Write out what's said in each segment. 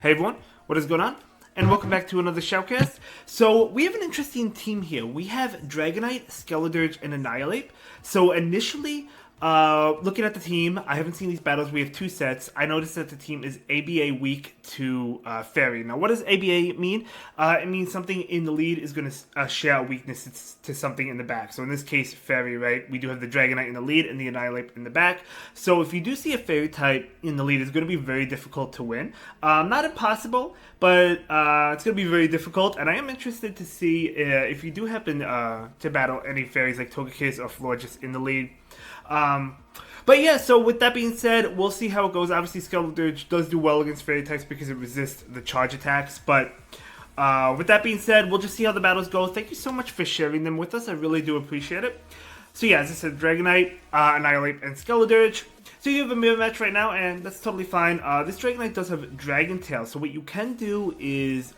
Hey everyone, what is going on? And welcome back to another Shoutcast. So we have an interesting team here. We have Dragonite, Skeledirge, and Annihilate. So initially, looking at the team, I haven't seen these battles. We have two sets. I noticed that the team is ABA weak to Fairy. Now, what does ABA mean? It means something in the lead is going to share a weakness to something in the back. So in this case, Fairy, right? We do have the Dragonite in the lead and the Annihilate in the back. So if you do see a Fairy type in the lead, it's going to be very difficult to win. Not impossible, but it's going to be very difficult. And I am interested to see if you do happen to battle any Fairies like Togekiss or Florges in the lead. But yeah, so with that being said, we'll see how it goes. Obviously, Skeledirge does do well against Fairy types because it resists the charge attacks. But with that being said, we'll just see how the battles go. Thank you so much for sharing them with us. I really do appreciate it. So yeah, as I said, Dragonite, Annihilate, and Skeledirge. So you have a mirror match right now, and that's totally fine. This Dragonite does have Dragon Tail, so what you can do is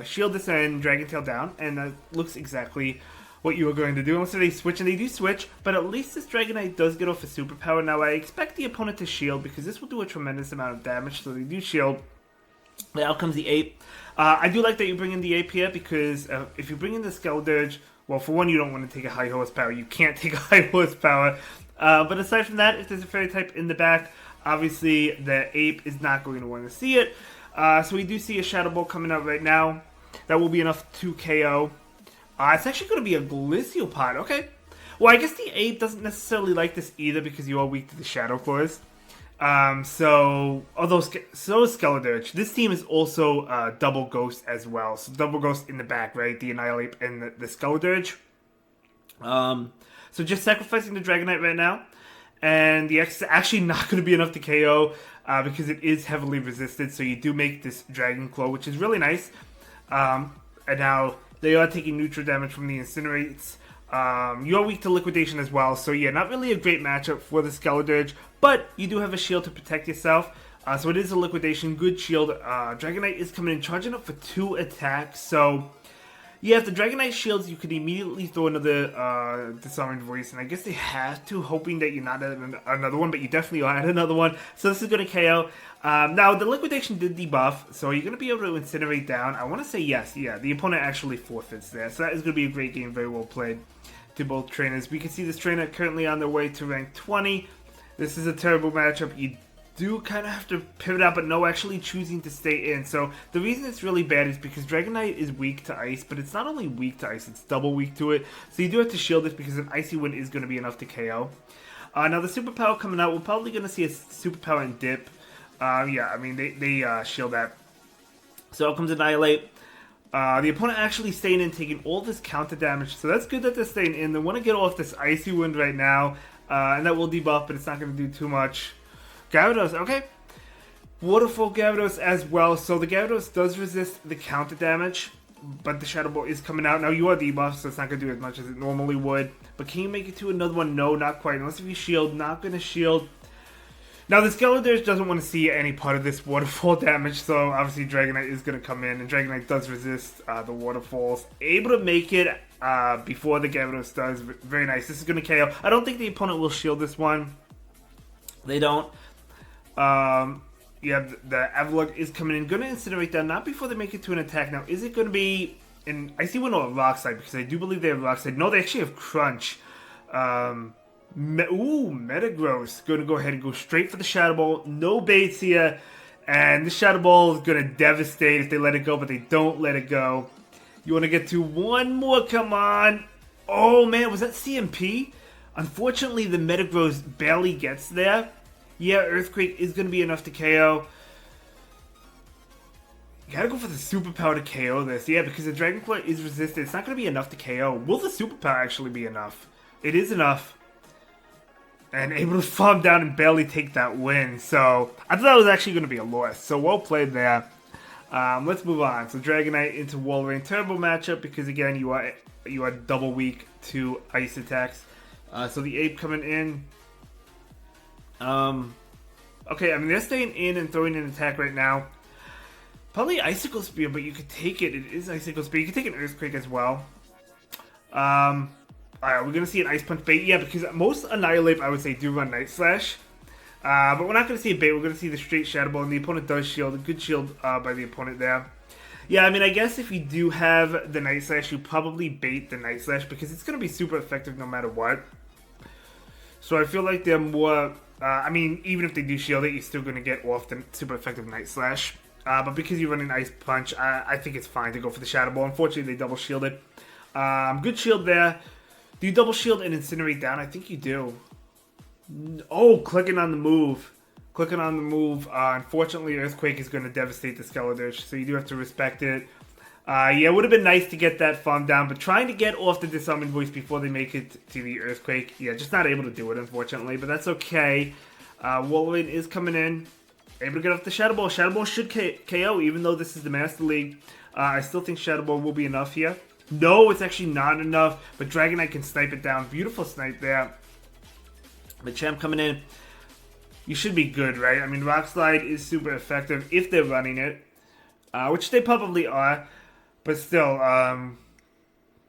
shield this and Dragon Tail down, and that looks exactly what you are going to do. Unless they switch, and they do switch, but at least this Dragonite does get off a superpower. Now, I expect the opponent to shield, because this will do a tremendous amount of damage, so they do shield. But out comes the Ape. I do like that you bring in the Ape here, because if you bring in the Skeledirge, well, for one, you don't want to take a high horsepower. You can't take a high horsepower. But aside from that, if there's a Fairy type in the back, obviously the Ape is not going to want to see it. So we do see a Shadow Ball coming out right now. That will be enough to KO. It's actually going to be a Glaciopod. Okay. Well, I guess the Ape doesn't necessarily like this either because you are weak to the Shadow Claws. So is Skeledirge. This team is also Double Ghost as well. So Double Ghost in the back, right? The Annihilate and the Skeledirge. So just sacrificing the Dragonite right now. And the X is actually not going to be enough to KO because it is heavily resisted. So you do make this Dragon Claw, which is really nice. And now they are taking neutral damage from the Incinerates. You are weak to Liquidation as well. So yeah, not really a great matchup for the Skeledirge. But you do have a shield to protect yourself. So it is a Liquidation. Good shield. Dragonite is coming in, charging up for 2 attacks. So yeah, if the Dragonite shields, you could immediately throw another Disarming Voice. And I guess they have to, hoping that you're not at another one. But you definitely are at another one. So this is going to KO. Now, the Liquidation did debuff. So you're going to be able to Incinerate down. I want to say yes. Yeah, the opponent actually forfeits there. So that is going to be a great game. Very well played to both trainers. We can see this trainer currently on their way to rank 20. This is a terrible matchup. You do kind of have to pivot out, but no, actually choosing to stay in. So the reason it's really bad is because Dragonite is weak to ice, but it's not only weak to ice, it's double weak to it. So you do have to shield it because an Icy Wind is going to be enough to KO. Now the superpower coming out, we're probably going to see a superpower in Dip. Yeah, I mean, they shield that. So out comes Annihilate. The opponent actually staying in, taking all this counter damage. So that's good that they're staying in. They want to get off this Icy Wind right now. And that will debuff, but it's not going to do too much. Gyarados, okay. Waterfall Gyarados as well. So the Gyarados does resist the counter damage, but the Shadow Ball is coming out. Now you are debuffed, so it's not going to do as much as it normally would. But can you make it to another one? No, not quite. Unless if you shield, not going to shield. Now the Skeledirge doesn't want to see any part of this waterfall damage, so obviously Dragonite is going to come in, and Dragonite does resist the waterfalls. Able to make it before the Gyarados does. Very nice. This is going to KO. I don't think the opponent will shield this one. They don't. Yeah, the Avalugg is coming in. Going to Incinerate down, not before they make it to an attack. Now, is it going to be an Icy Wind or a Rock Slide? Because I do believe they have Rock Slide. No, they actually have Crunch. Metagross. Going to go ahead and go straight for the Shadow Ball. No baits here. And the Shadow Ball is going to devastate if they let it go, but they don't let it go. You want to get to one more. Come on. Oh, man. Was that CMP? Unfortunately, the Metagross barely gets there. Yeah, Earthquake is going to be enough to KO. You gotta go for the superpower to KO this. Yeah, because the Dragon Claw is resisted. It's not going to be enough to KO. Will the superpower actually be enough? It is enough. And able to farm down and barely take that win. So, I thought that was actually going to be a loss. So, well played there. Let's move on. So, Dragonite into Walrein. Terrible matchup because, again, you are double weak to ice attacks. So, the Ape coming in. Okay, I mean, they're staying in and throwing an attack right now. Probably Icicle Spear, but you could take it. It is Icicle Spear. You could take an Earthquake as well. Alright, we're going to see an Ice Punch bait. Yeah, because most Annihilate, I would say, do run Night Slash. But we're not going to see a bait. We're going to see the straight Shadow Ball, and the opponent does shield. A good shield by the opponent there. Yeah, I mean, I guess if you do have the Night Slash, you probably bait the Night Slash because it's going to be super effective no matter what. So I feel like they're more... I mean, even if they do shield it, you're still going to get off the super effective Night Slash. But because you run an Ice Punch, I think it's fine to go for the Shadow Ball. Unfortunately, they double shield it. Good shield there. Do you double shield and Incinerate down? I think you do. Oh, clicking on the move. Clicking on the move. Unfortunately, Earthquake is going to devastate the Skeledirge, so you do have to respect it. Yeah, it would have been nice to get that farm down, but trying to get off the Disarming Voice before they make it to the Earthquake, yeah, just not able to do it, unfortunately, but that's okay. Wolverine is coming in, able to get off the Shadow Ball. Shadow Ball should KO, even though this is the Master League. I still think Shadow Ball will be enough here. No, it's actually not enough, but Dragonite can snipe it down. Beautiful snipe there. Machamp coming in. You should be good, right? I mean, Rock Slide is super effective if they're running it, which they probably are. But still,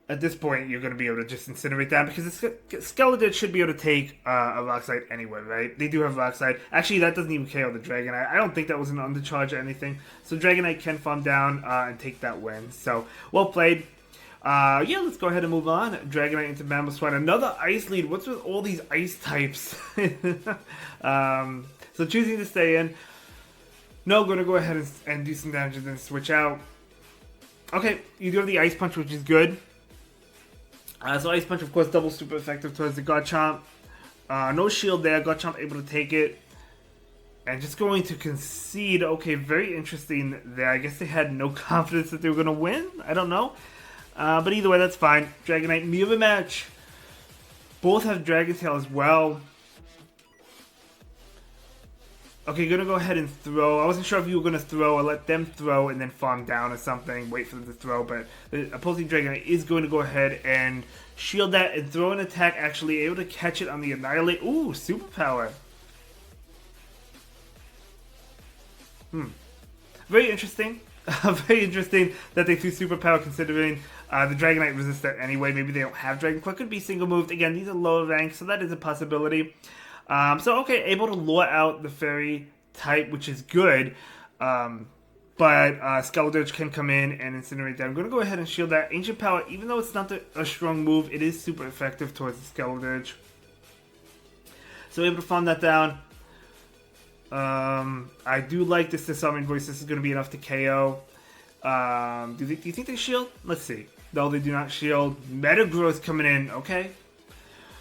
at this point, you're going to be able to just Incinerate down because the Skeledirge should be able to take a Rock Slide anyway, right? They do have Rock Slide. Actually, that doesn't even KO the Dragonite. I don't think that was an undercharge or anything. So Dragonite can farm down and take that win. So, well played. Yeah, let's go ahead and move on. Dragonite into Mamoswine. Another Ice lead. What's with all these Ice types? So choosing to stay in. No, going to go ahead and do some damage and then switch out. Okay, you do have the Ice Punch, which is good. So Ice Punch, of course, double super effective towards the Garchomp. No shield there. Garchomp able to take it. And just going to concede. Okay, very interesting there. I guess they had no confidence that they were going to win. I don't know. But either way, that's fine. Dragonite, Mew match. Both have Dragon Tail as well. Okay, gonna go ahead and throw. I wasn't sure if you were gonna throw or let them throw and then farm down or something. Wait for them to throw, but the opposing Dragonite is going to go ahead and shield that and throw an attack. Actually, able to catch it on the Annihilate. Ooh, superpower. Very interesting. Very interesting that they threw superpower considering the Dragonite resists that anyway. Maybe they don't have Dragon Claw. Could be single moved. Again, these are lower ranks, so that is a possibility. So, okay, able to lure out the Fairy type, which is good. But Skeledirge can come in and Incinerate that. I'm going to go ahead and shield that. Ancient Power, even though it's not a strong move, it is super effective towards the Skeledirge. So, able to farm that down. I do like this Disarming Voice. This is going to be enough to KO. Do you think they shield? Let's see. No, they do not shield. Metagross coming in. Okay.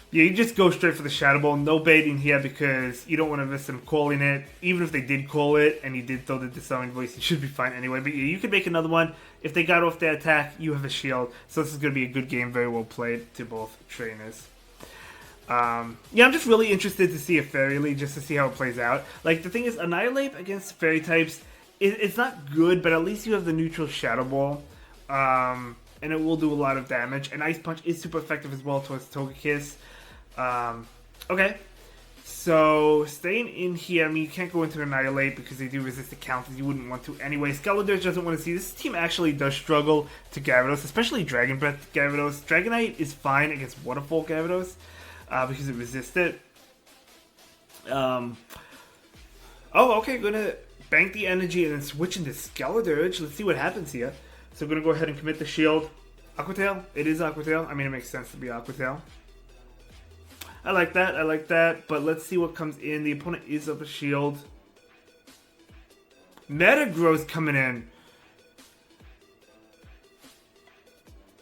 Yeah, you just go straight for the Shadow Ball. No baiting here because you don't want to miss them calling it. Even if they did call it and you did throw the Disarming Voice, you should be fine anyway. But yeah, you can make another one. If they got off their attack, you have a shield. So this is going to be a good game. Very well played to both trainers. Yeah, I'm just really interested to see a Fairy League just to see how it plays out. Like, the thing is, Annihilate against Fairy types, it's not good, but at least you have the neutral Shadow Ball. And it will do a lot of damage. And Ice Punch is super effective as well towards Togekiss. Okay. So, staying in here, I mean, you can't go into Annihilate because they do resist the counters. You wouldn't want to anyway. Skeledirge doesn't want to see. This team actually does struggle to Gyarados, especially Dragon Breath Gyarados. Dragonite is fine against Waterfall Gyarados. Because it resisted. Oh, okay, gonna bank the energy and then switch into Skeledirge. Let's see what happens here. So gonna go ahead and commit the shield. Aqua Tail, it is Aqua Tail. I mean, it makes sense to be Aqua Tail. I like that, but let's see what comes in. The opponent is up a shield. Metagross coming in.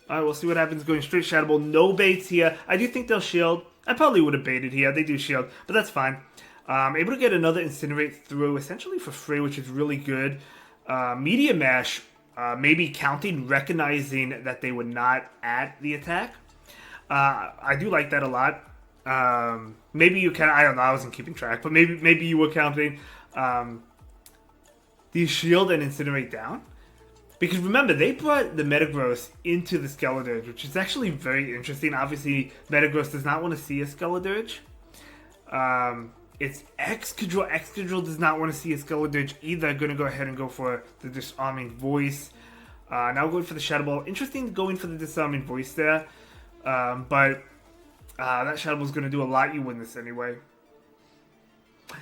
Alright, we'll see what happens going straight Shadow Ball. No baits here. I do think they'll shield. I probably would have baited here. They do shield, but that's fine. Able to get another Incinerate through, essentially for free, which is really good. Media Mash, maybe counting, recognizing that they would not add the attack. I do like that a lot. Maybe you can. I don't know. I wasn't keeping track, but maybe you were counting. The shield and Incinerate down. Because remember, they brought the Metagross into the Skeledirge, which is actually very interesting. Obviously, Metagross does not want to see a Skeledirge. It's Excadrill. Excadrill does not want to see a Skeledirge either. Going to go ahead and go for the Disarming Voice. Now going for the Shadow Ball. Interesting going for the Disarming Voice there. But that Shadow Ball is going to do a lot. You win this anyway.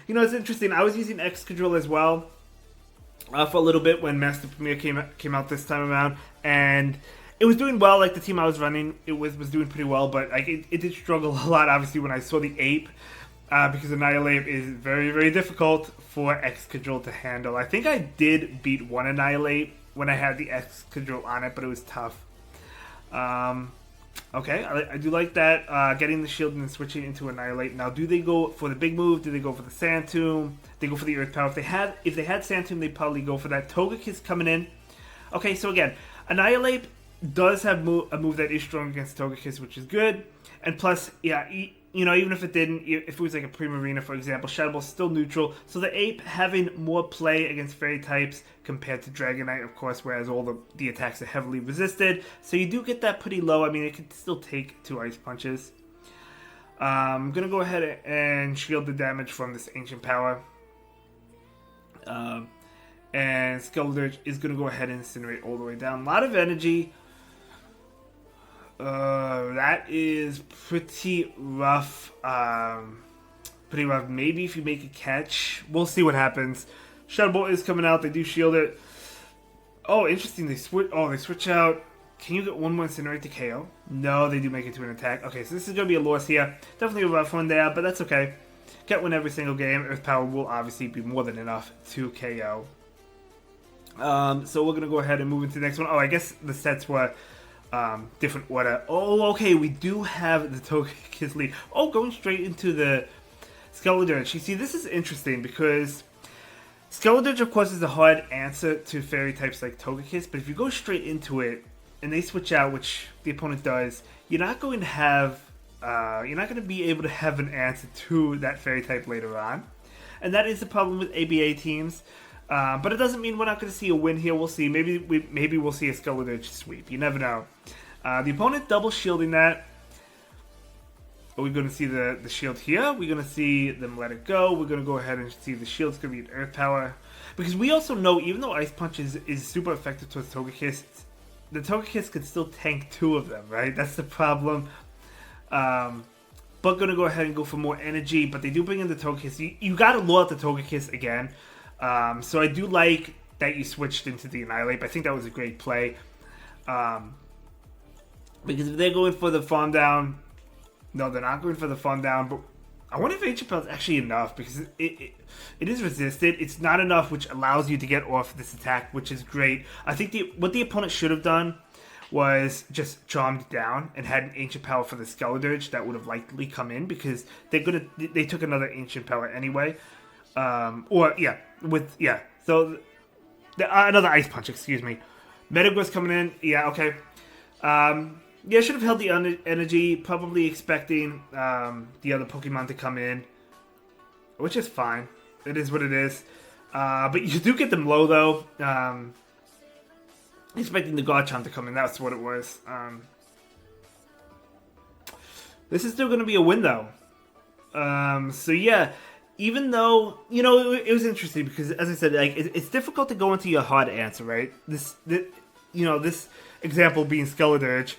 You know, it's interesting. I was using Excadrill as well for a little bit when Master Premier came out this time around, and it was doing well. Like the team I was running, it was doing pretty well, but like it did struggle a lot. Obviously, when I saw the Ape, because Annihilate is very, very difficult for Excadrill to handle. I think I did beat one Annihilate when I had the Excadrill on it, but it was tough. Okay, I do like that. Getting the shield and then switching into Annihilate. Now, do they go for the big move? Do they go for the Sand Tomb? They go for the Earth Power. If they had Sand Tomb, they'd probably go for that. Togekiss coming in. Okay, so again, Annihilate does have a move that is strong against Togekiss, which is good. And plus, yeah, you know, even if it didn't, if it was like a Primarina, for example, Shadow Ball's still neutral. So the Ape having more play against Fairy types compared to Dragonite, of course, whereas all the attacks are heavily resisted. So you do get that pretty low. I mean, it can still take 2 Ice Punches. I'm going to go ahead and shield the damage from this Ancient Power. And Skeledirge is going to go ahead and Incinerate all the way down. A lot of energy. That is pretty rough. Pretty rough. Maybe if you make a catch, we'll see what happens. Shadow Ball is coming out. They do shield it. Oh, interesting. They switch out. Can you get one more Incinerate to KO? No, they do make it to an attack. Okay, so this is gonna be a loss here. Definitely a rough one there, but that's okay. Get one every single game. Earth Power will obviously be more than enough to KO. So we're gonna go ahead and move into the next one. Oh, I guess the sets were different order. Oh, okay, we do have the Togekiss lead. Oh, going straight into the Skeledirge. You see, this is interesting because Skeledirge, of course, is a hard answer to Fairy types like Togekiss, but if you go straight into it and they switch out, which the opponent does, you're not going to have, you're not going to be able to have an answer to that Fairy type later on, and that is the problem with ABA teams. But it doesn't mean we're not going to see a win here. We'll see. Maybe we'll see a Skeledirge sweep. You never know. The opponent double shielding that. Are we going to see the shield here? We're going to see them let it go. We're going to go ahead and see the shield's going to be an Earth Power. Because we also know, even though Ice Punch is super effective towards Togekiss, the Togekiss could still tank 2 of them, right? That's the problem. But going to go ahead and go for more energy. But they do bring in the Togekiss. You got to lure out the Togekiss again. So I do like that you switched into the Annihilate. I think that was a great play. Because if they're going for the farm down... No, they're not going for the farm down, but I wonder if Ancient Power is actually enough, because it is resisted. It's not enough, which allows you to get off this attack, which is great. I think what the opponent should have done was just Charmed down and had an Ancient Power for the Skeledirge that would have likely come in, because they took another Ancient Power anyway. So another Ice Punch, excuse me. Metagross coming in, yeah, okay. Yeah, should have held the energy, probably expecting the other Pokemon to come in, which is fine. It is what it is. But you do get them low, though. Expecting the Garchomp to come in, that's what it was. This is still going to be a win, though. So yeah, even though, you know, it was interesting because, as I said, like it's difficult to go into your hard answer, right? This example being Skeledirge.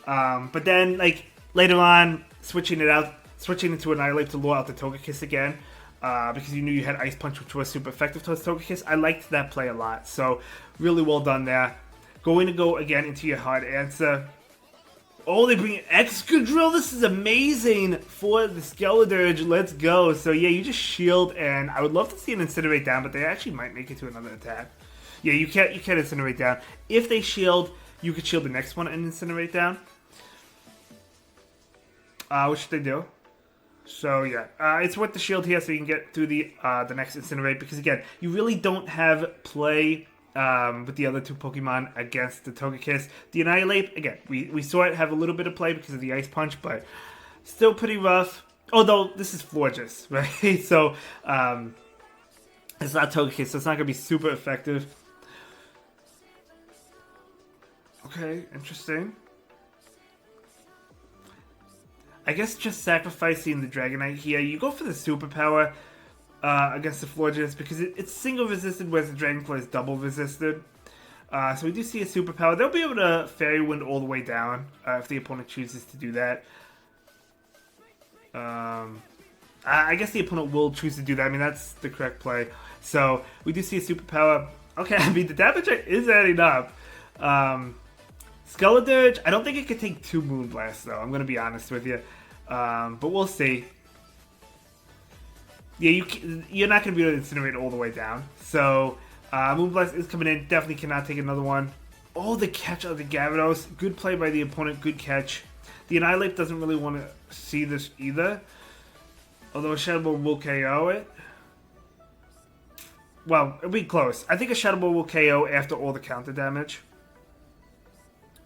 But then, like, later on, switching into Annihilate to lure out the Togekiss again, because you knew you had Ice Punch, which was super effective towards Togekiss. I liked that play a lot, so really well done there. Going to go again into your hard answer. Oh, they bring Excadrill. This is amazing for the Skeledirge. Let's go. So, yeah, you just shield, and I would love to see an Incinerate down, but they actually might make it to another attack. Yeah, you can't Incinerate down. If they shield, you could shield the next one and Incinerate down. Which they do. So yeah, it's worth the shield here so you can get through the next Incinerate, because again, you really don't have play with the other 2 Pokemon against the Togekiss. The Annihilate, again, we saw it have a little bit of play because of the Ice Punch, but still pretty rough. Although this is Florges, right? So it's not Togekiss, so it's not gonna be super effective. Okay, interesting. I guess just sacrificing the Dragonite here. You go for the superpower against the Florges because it's single resisted, whereas the Dragonclaw is double resisted. So we do see a superpower. They'll be able to Fairy Wind all the way down if the opponent chooses to do that. I guess the opponent will choose to do that. I mean, that's the correct play. So we do see a superpower. Okay, I mean, the damage is adding up. Skeledirge, I don't think it could take 2 Moonblasts, though. I'm going to be honest with you. But we'll see. Yeah, you're not going to be able to incinerate all the way down. So, Moonblast is coming in. Definitely cannot take another one. Oh, the catch of the Gyarados. Good play by the opponent. Good catch. The Annihilate doesn't really want to see this either. Although a Shadow Ball will KO it. Well, it'll be close. I think a Shadow Ball will KO after all the counter damage.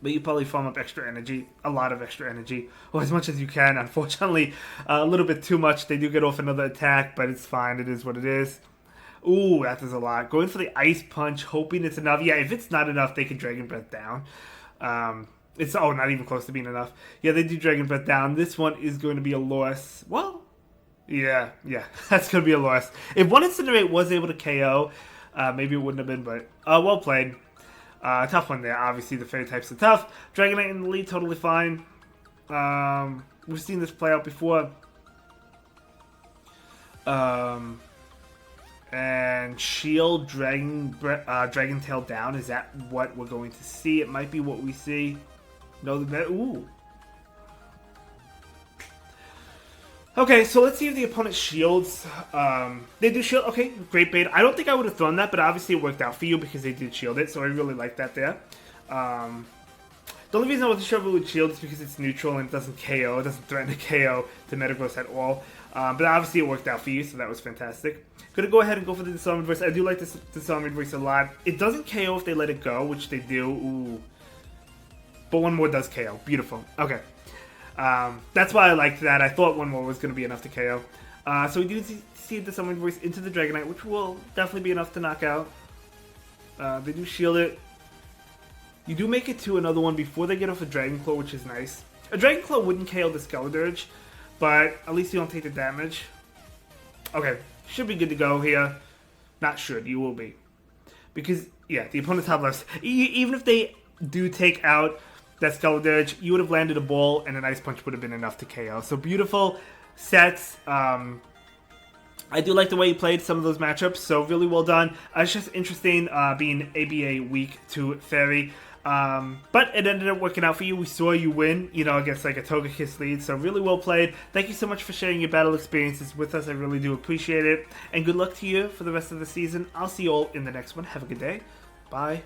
But you probably farm up extra energy. A lot of extra energy. Or as much as you can. Unfortunately, a little bit too much. They do get off another attack, but it's fine. It is what it is. Ooh, that does a lot. Going for the Ice Punch, hoping it's enough. Yeah, if it's not enough, they can Dragon Breath down. It's not even close to being enough. Yeah, they do Dragon Breath down. This one is going to be a loss. Well, yeah, that's going to be a loss. If one Incinerate was able to KO, maybe it wouldn't have been, but well played. Tough one there. Obviously, the Fairy types are tough. Dragonite in the lead, totally fine. We've seen this play out before. And Shield, Dragon Tail down. Is that what we're going to see? It might be what we see. No, ooh. Okay, so let's see if the opponent shields. They do shield. Okay, great bait. I don't think I would have thrown that, but obviously it worked out for you because they did shield it, so I really like that there. The only reason I wasn't sure if it would shield is because it's neutral and it doesn't KO. It doesn't threaten to KO the Metagross at all. But obviously it worked out for you, so that was fantastic. Gonna go ahead and go for the Disarming Voice. I do like this Disarming Voice a lot. It doesn't KO if they let it go, which they do. Ooh. But one more does KO. Beautiful. Okay. That's why I liked that. I thought one more was going to be enough to KO. So we do see the Disarming Voice into the Dragonite, which will definitely be enough to knock out. They do shield it. You do make it to another one before they get off a Dragon Claw, which is nice. A Dragon Claw wouldn't KO the Skeledirge, but at least you don't take the damage. Okay, should be good to go here. Not should, you will be. Because, yeah, the opponent's top left. Even if they do take out that Skeledirge, you would have landed a ball, and an Ice Punch would have been enough to KO. So beautiful sets. I do like the way you played some of those matchups, so really well done. It's just interesting being ABA week to Fairy. But it ended up working out for you. We saw you win, against like a Togekiss lead, so really well played. Thank you so much for sharing your battle experiences with us. I really do appreciate it. And good luck to you for the rest of the season. I'll see you all in the next one. Have a good day. Bye.